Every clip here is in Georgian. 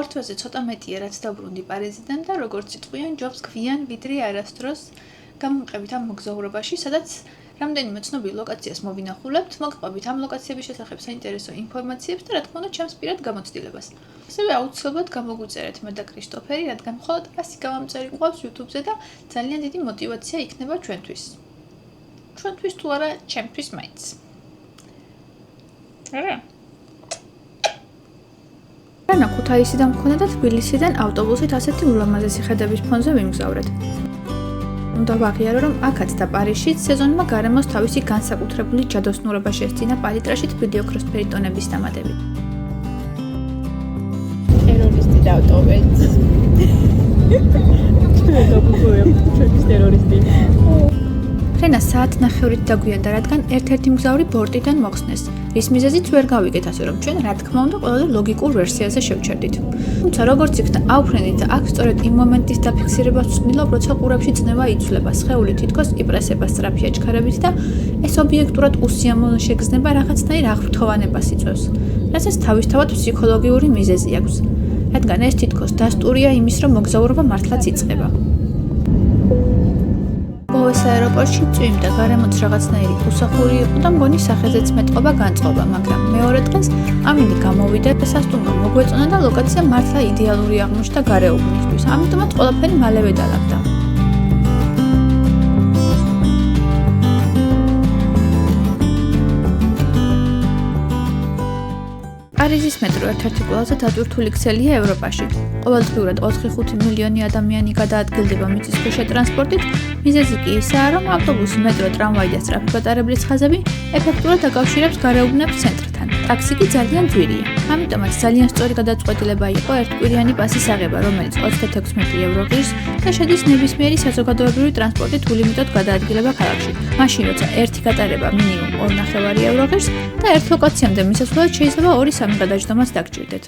ორ თვეზე ცოტა მეტია რაც დაბრუნდი პარიზიდან და როგორც იტყვიან ჯობს გვიან ვიდრე არასდროს გამომყევით ამ მოგზაურობაში, სადაც რამდენიმე ცნობილ ლოკაციას მოვინახულებთ, მოგყვებით ამ ლოკაციების შესახებ საინტერესო ინფორმაციებს და რა თქმა უნდა ჩემს პირად გამოცდილებას. ასევე აუცილებლად გამოგვიწერეთ მე და კრისტოფერი, რადგან მხოლოდ 100 გამომწერი გვყავს YouTube-ზე და ძალიან დიდი мотиваცია იქნება ჩვენთვის. ჩვენთვის თუ არა, ჩემთვის მაინც. არა. რანა ქუთაისიდან მქონდა და თბილისიდან ავტობუსით ასეთი ულამაზესი ხედების ფონზე ვიმგზავრეთ. უნდა ვაღიარო, რომ აქაც და პარიზშიც სეზონმა გარემოს თავისი განსაკუთრებული ჯადოსნურობა შესძინა პალიტრაში თბილი ოქროსფერი ტონების დამატებით. ტერორისტი დავტოვეთ. ჩვენ გავუგოებთ ჩვენს ტერორისტი. რენა საათნახევრით დაგვიანდა, რადგან ერთ-ერთი მგზავრი ბორტიდან მოხსნეს. რის მიზეზით ვერ გავიგეთ, ასე რომ ჩვენ რა თქმა უნდა ყველაზე ლოგიკურ ვერსიაზე შევჩერდით. თუმცა როგორც იქნა ავფრენდით და აქ სწორედ იმ მომენტის დაფიქსირებას ვცდილობ, როცა ყურებში წნევა იცვლება, სხეული თითქოს იპრესება სწრაფი აჩქარებით და ეს ობიექტურად უსიამოვნო შეგრძნება რაღაცნაირ აღფრთოვანებას იწვევს, რასაც თავისთავად ფსიქოლოგიური მიზეზი აქვს, რადგან ეს თითქოს დასტურია იმის, რომ მოგზაურობა მართლაც იწყება. ბოეს აეროპორტში წვიმდა, გარემოც რაღაცნაირი უსახური იყო და მგონი სახეზეც მეტყობა განწყობა, მაგრამ მეორე დღეს ამინდი გამოვიდა და სასტუმრო მოგვეწონა და ლოკაცია მართლა იდეალური აღმოჩნდა გარეუბნისთვის, ამიტომაც ყველაფერი მალევე დალაგდა. პარიზის მეტრო ერთ-ერთი ყველაზე დატვირთული ქსელია ევროპაში. ყოველდღიურად 4-5 მილიონი ადამიანი გადაადგილდება მიწისქვეშა ტრანსპორტით. მიზეზი კი ისაა, რომ ავტობუსი, მეტრო, ტრამვაი და სწრაფი გატარებლის ხაზები ეფექტურად აკავშირებს გარეუბნებს ცენტრთან. ტაქსი კი ძალიან ძვირია. ამიტომაც ძალიან სწორი გადაწყვეტილება იყო ერთკვირიანი პასის აღება, რომელიც 36 ევრო ღირს და შედის ნებისმიერი საზოგადოებრივი ტრანსპორტით ულიმიტოდ გადაადგილება ქალაქში. მაშინ როცა ერთი გატარება მინიმუმ 2.5 ევრო ღირს და ერთ ლოკაციამდე მისასვლელად შეიძლება 2-3 გადაჯდომაც დაგჭირდეთ.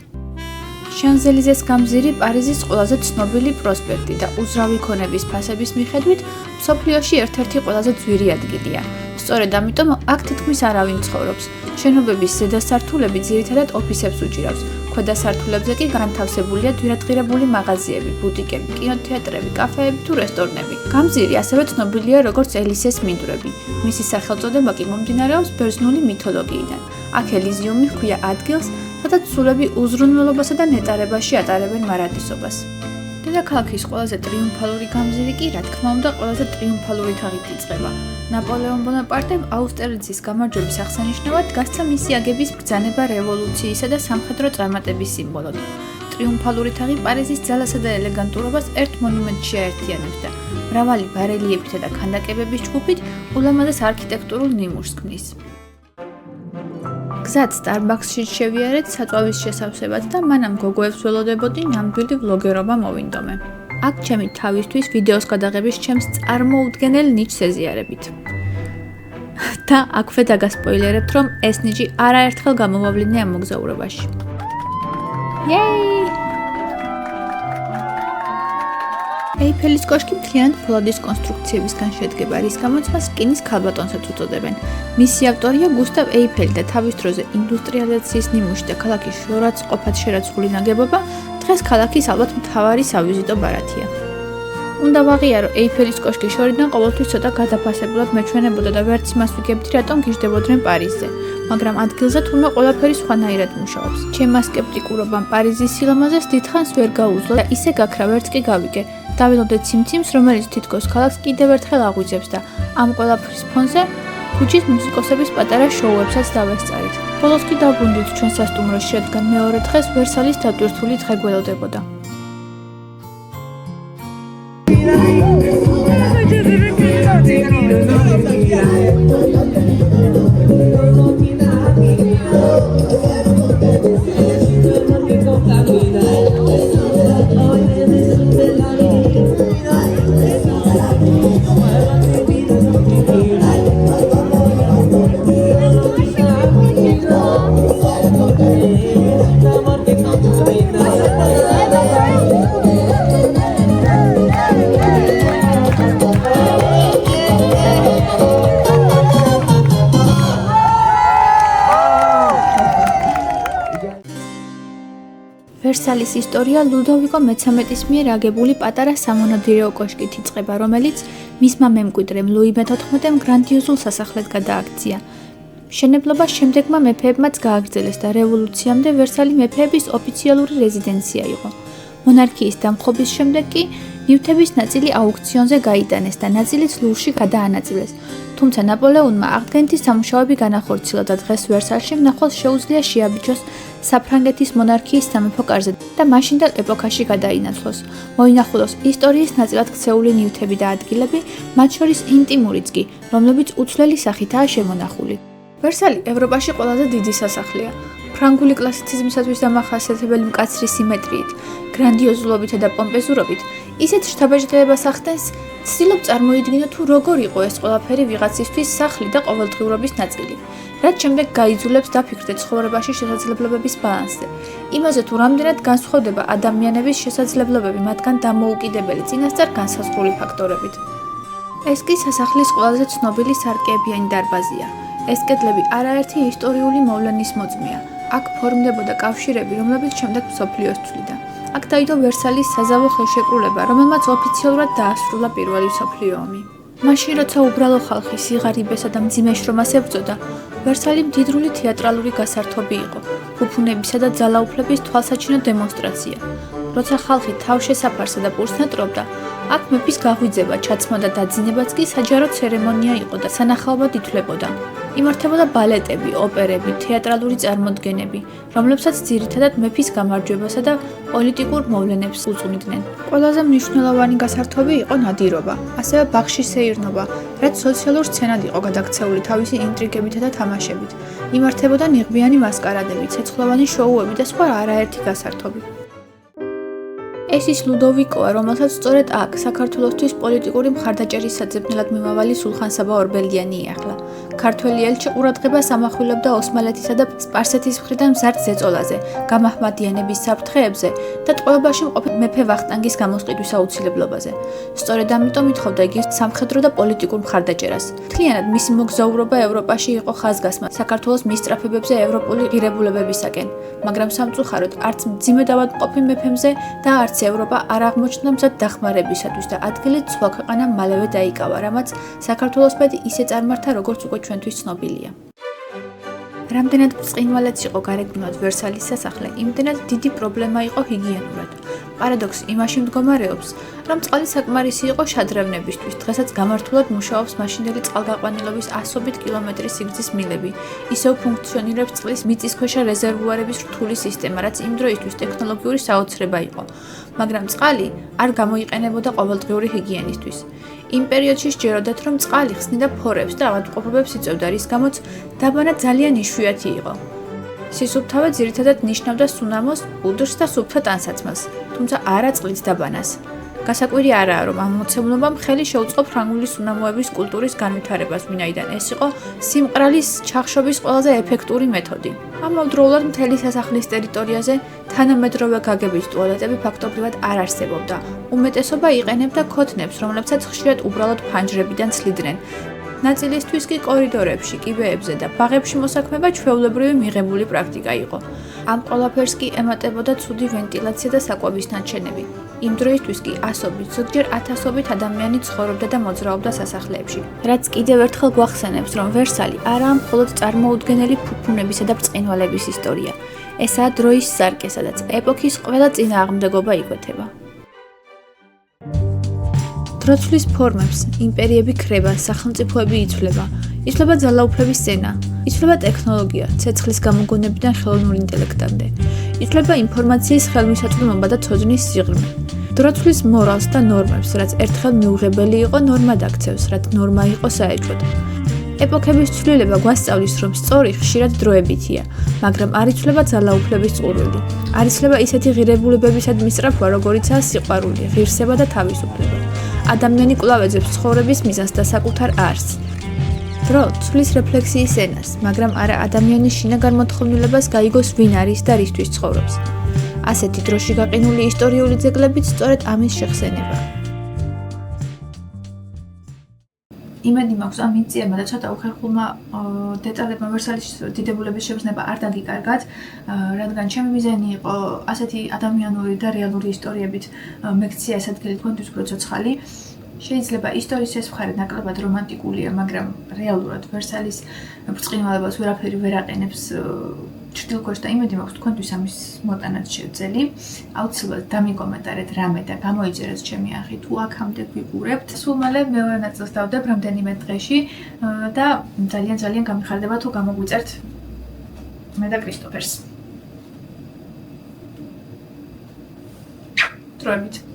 შანზელიზეს გამზირი პარიზის ყველაზე ცნობილი პროსპექტი და უძრავი ქონების ფასების მიხედვით მსოფლიოში ერთ-ერთი ყველაზე ძვირი ადგილია. სწორედ ამიტომ აქ თითქმის არავინ ცხოვრობს. შენობების ზედა სართულები ძირითადად ოფისებს უჭირავს. ქვედა სართულებზე კი განთავსებულია ძვირადღირებული მაღაზიები, ბუტიკები, კინოთეატრები, კაფეები თუ რესტორნები. გამზირი ასევე ცნობილია როგორც ელისეს მინდვრები. მისი სახელწოდება კი მომდინარეობს ბერძნული მითოლოგიიდან. აქ ელიზიუმი ჰქვია ადგილს, სადაც სულები უზრუნველობასა და ნეტარებაში ატარებენ მარადისობას. დედაქალაქის ყველაზე ტრიუმფალური გამზირი კი, რა თქმა უნდა, ყველაზე ტრიუმფალური თაღით იწყება. ნაპოლეონ ბონაპარტემ აუსტერლიცის გამარჯვების აღსანიშნავად გასცა მისი აგების ბრძანება რევოლუციისა და სამხედრო წარმატების სიმბოლოდ. ტრიუმფალური თაღი პარიზის ძალასა და ელეგანტურობას ერთ მონუმენტში აერთიანებს და მრავალი ბარელიეფითა და ქანდაკებების ჯგუფით ულამაზეს არქიტექტურულ ნიმუშს ქმნის. გზად სტარბაქსში შევიარეთ საწვავის შესავსებად და მანამ გოგოებს ველოდებოდი ნამდვილი ვლოგერობა მოვინდომე. აქ ჩემი თავისთვის ვიდეოს გადაღების ჩემს წარმოუდგენელ ნიჭს ეზიარებით. და აქვე დაგასპოილერებთ, რომ ეს ნიჭი არაერთხელ გამოვავლინე ამ მოგზაურობაში. Yay! ეიფელის კოშკი მთლიანად ფოლადის კონსტრუქციებისგან შედგება, რის გამოც მას რკინის ქალბატონსაც უწოდებენ. მისი ავტორია გუსტავ ეიფელი და თავის დროზე ინდუსტრიალიზაციის ნიმუში და ქალაქის შორაც ყოფად შერაცხული ნაგებობა დღეს ქალაქის ალბათ მთავარი სავიზიტო ბარათია. უნდა ვაღიარო, ეიფელის კოშკი შორიდან ყოველთვის ცოტა გადაფასებლად მეჩვენებოდა და ვერც იმას ვიგებდი, რატომ გიждდებოდნენ პარიზზე, მაგრამ ადგილზე თურმე ყველაფერი სხვანაირად მუშაობს. ჩემმა სკეპტიკურობამ პარიზის სილამაზეს დიდხანს ვერ გაუძლო და ისე გაქრა, ვერც კი გავიგე. დავილოდეთ სიმციმს, რომელიც თითქოს ქალაქს კიდევ ერთხელ აღვიძებს და ამ ყველაფრის ფონზე ქუჩის მუსიკოსების პატარა შოუებსაც დავესწარით. ბოლოს კი დავბრუნდით ჩვენ სასტუმროში, რადგან მეორე დღეს ვერსალის დატვირთული დღე გველოდებოდა. ვერსალის ისტორია ლუდოვიკო მე-13-ის მიერ აგებული პატარა სამონადირეო კოშკით იწყება, რომელიც მისმა მემკვიდრემ ლუი მე-14-მ გრანდიოზულ სასახლედ გადააქცია. მშენებლობა შემდეგმა მეფეებმაც გააგრძელეს და რევოლუციამდე ვერსალი მეფეების ოფიციალური რეზიდენცია იყო. მონარქიის დამხობის შემდეგ კი ნივთების ნაწილი აუქციონზე გაიტანეს და ნაწილიც ლურში გადაანაწილეს. თუმცა ნაპოლეონმა აღდგენითი სამუშაოები განახორციელა და დღეს ვერსალში მნახველს შეუძლია შეაბიჯოს საფრანგეთის მონარქიის სამეფო კარზე და მაშინდელ ეპოქაში გადაინაცვლოს. მოინახულოს ისტორიის ნაწილად ქცეული ნივთები და ადგილები, მათ შორის ინტიმურიც კი, რომლებიც უცვლელი სახითაა შემონახული. ვერსალი ევროპაში ყველაზე დიდი სასახლეა. ფრანგული კლასიციზმისათვის დამახასიათებელი მკაცრი სიმეტრიით, გრანდიოზულობითა და პომპეზურობით, ისეთ შთაბეჭდილებას ახდენს, ცდილობ წარმოიდგინო თუ როგორ იყო ეს ყველაფერი ვიღაცისთვის სახლი და ყოველდღიურობის ნაწილი. რაც შემდეგ გაიძულებს დაფიქრდეთ ცხოვრებაში შესაძლებლობების ბალანსზე. იმაზე თუ რამდენად განსხვავდება ადამიანების შესაძლებლობები მათგან დამოუკიდებელი წინასწარ განსაზღვრული ფაქტორებით. ეს კი სასახლის ყველაზე ცნობილი სარკეებიანი დარბაზია. ეს კედლები არაერთი ისტორიული მოვლენის მოწმეა. აქ ფორმდებოდა კავშირები, რომლებიც შემდეგ მსოფლიოს ცვლიდა. აქ დაიდო ვერსალის საზავო ხელშეკრულება, რომელმაც ოფიციალურად დაასრულა პირველი მსოფლიო ომი. მაშინ, როცა უბრალო ხალხი სიღარიბესა და მძიმე შრომას ებრძოდა, ვერსალი მდიდრული თეატრალური გასართობი იყო, ფუფუნებისა და ძალაუფლების თვალსაჩინო დემონსტრაცია. როცა ხალხი თავშესაფარსა და პურს ნატრობდა, აქ მეფის გაღვიძება, ჩაცმა და დაძინებაც კი საჯარო ცერემონია იყო და სანახაობად ითვლებოდა. იმართებოდა ბალეტები, ოპერები, თეატრალური წარმოდგენები, რომლებსაც ძირითადად მეფის გამარჯვებასა და პოლიტიკურ მოვლენებს უწმიდნენ. ყველაზე მნიშვნელოვანი გასართობი იყო ნადირობა, ასევე ბაღში სეირნობა, რაც სოციალურ სცენად იყო გადაქცეული თავისი ინტრიგებითა და თამაშებით. იმართებოდა ნიღბიანი მასკარადები, ცეცხლოვანი შოუები და სხვა არაერთი გასართობი. ეს ის ლუდოვიკოა, რომელსაც სწორედ აქ, საქართველოსთვის პოლიტიკური მხარდაჭერის საძებნელად მიმავალი სულხან-საბა ორბელიანი იახლა. ქართველი ელჩი ყურადღებას ამახვილებდა ოსმალეთისა და სპარსეთის მხრიდან მზარდ ზეწოლაზე, გამაჰმადიანების საფრთხეებზე და ტყვეობაში მყოფ მეფე ვახტანგის გამოსყიდვის აუცილებლობაზე. სწორედ ამიტომ ითხოვდა იგი სამხედრო და პოლიტიკურ მხარდაჭერას. მთლიანად მისი მოგზაურობა ევროპაში იყო ხაზგასმა საქართველოს მისწრაფებებზე ევროპული ღირებულებებისაკენ, მაგრამ სამწუხაროდ არც მძიმე დავადმყოფი მეფემზე და არც ევროპა არ აღმოჩნდა მზად დახმარებისათვის და ადგილით სხვა ქვეყანამ მალევე დაიკავა, რამაც საქართველოს ბედი ისე წარმართა, როგორც უკვე ჩვენთვის ცნობილია. რამდენად ბრწყინვალეც იყო გარეგნულად ვერსალის სასახლე, იმდენად დიდი პრობლემა იყო ჰიგიენურად. პარადოქსი იმაში მდგომარეობს, რომ წყალი საკმარისი იყო შადრევნებისთვის, დღესაც გამართულად მუშაობს მაშინდელი წყალგაყვანილობის ასობით კილომეტრის სიგრძის მილები, ისევ ფუნქციონირებს წყლის მიწისქვეშა რეზერვუარების რთული სისტემა, რაც იმ დროისთვის ტექნოლოგიური საოცრება იყო, მაგრამ წყალი არ გამოიყენებოდა ყოველდღიური ჰიგიენისთვის. იმ პერიოდში სჯეროდათ, რომ წყალი ხსნიდა ფორებს და ავადმყოფობებს იწვევდა, რის გამოც დაბანა ძალიან იშვიათი იყო. სისუფთავე ძირითადად ნიშნავდა სუნამოს, უდრს და სუფთა ტანსაცმელს, თუმცა არა წყლის დაბანას. გასაკვირი არაა, რომ ამ მოცემულობამ ხელი შეუწყო ფრანგული სუნამოების კულტურის განვითარებას, ვინაიდან ეს იყო სიმყრალის ჩახშობის ყველაზე ეფექტური მეთოდი. ამავდროულად მთელი სასახლის ტერიტორიაზე თანამედროვე გაგებით ტუალეტები ფაქტობრივად არ არსებობდა. უმეტესობა იყენებდა ქოთნებს, რომლებსაც ხშირად უბრალოდ ფანჯრებიდან ცლიდნენ. ნაწილისთვის კი კორიდორებში, კიბეებზე და ბაღებში მოსაქმება ჩვეულებრივი მიღებული პრაქტიკა იყო. ამ ყველაფერს კი ემატებოდა ცუდი ვენტილაცია და საკვების ნაჩენები. იმ დროისთვის კი ასობით, ზოგჯერ ათასობით ადამიანი ცხოვრობდა და მოძრაობდა სასახლეებში. რაც კიდევ ერთხელ გვახსენებს, რომ ვერსალი არაა მხოლოდ წარმოუდგენელი ფუფუნებისა და ბრწყინვალების ისტორია. ესაა დროის სარკე, სადაც ეპოქის ყველა წინააღმდეგობა იკვეთება. დროცვლის ფორმებს, იმპერიები ქრება, სახელმწიფოები იცვლება, იცვლება ძალაუფლების სცენა, იცვლება ტექნოლოგია, ცეცხლის გამოგონებიდან ხელოვნურ ინტელექტამდე, იცვლება ინფორმაციის ხელმისაწვდომობა და ცოდნის სიღრმე. დროცვლის მორალს და ნორმებს, რაც ერთხელ მიუღებელი იყო, ნორმად აქცევს, რაც ნორმა იყო საეჭვოდ. ეპოქების ცვლილება გვასწავლის, რომ სწორი ხშირად დროებითია, მაგრამ არ იცვლება ძალაუფლების წყურვილი. არ იცვლება ისეთი ღირებულებებისადმი სწრაფვა, როგორიცაა სიყვარული, ღირსება და თავისუფლება. ადამიანი კვლავ ეძებს ცხოვრების მიზანს და საკუთარ არსს. დრო ცვლის რეფლექსიის ენას, მაგრამ არა ადამიანის შინაგან მოთხოვნილებას გაიგოს ვინ არის და რისთვის ცხოვრობს. ასეთი დროში გაყინული ისტორიული ძეგლებიც სწორედ ამის შეხსენებაა. იმედი მაქვს ამ მიწიებმა და ცოტა უხერხულმა დეტალებმა ვერსალის დიდებულების შეგრძნება არ დაგიკარგათ, რადგან ჩემი მიზანი იყო ასეთი ადამიანური და რეალური ისტორიებით მექცია ეს ადგილი თქვენთვის უფრო ცოცხალი. შეიძლება ისტორიის ეს მხარე ნაკლებად რომანტიკულია, მაგრამ რეალურად ვერსალის ბრწყინვალებას ვერაფერი ვერ აყენებს ჭრდილქვეშ და იმედი მაქვს თქვენთვის ამის მოტანაც შევძელი. აუცილებლად დამიკომენტარეთ რამე და გამოიწერეთ ჩემი არხი თუ აქამდე გვიყურებთ. სულ მალე მეორე ნაწილს დავდებ რამდენიმე დღეში და ძალიან გამიხარდება თუ გამოგვიწერთ მე და კრისტოფერს. დროებით.